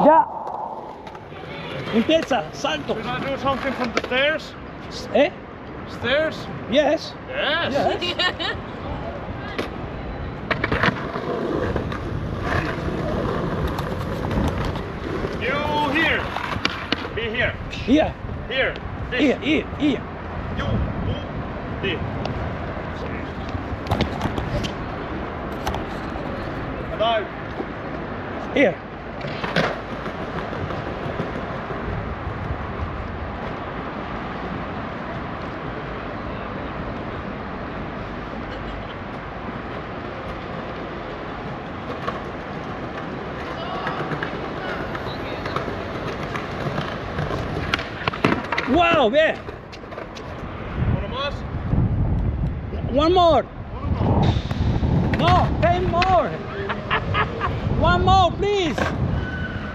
Ya. Empieza, salto. Should I do something from the stairs? Eh? Stairs? Yes. Yes. Yes. You here. Be here. Here. Here. This. Here. You. This. And I. Here. Wow, bien. Uno más. One more. No, 10 more. One more, please.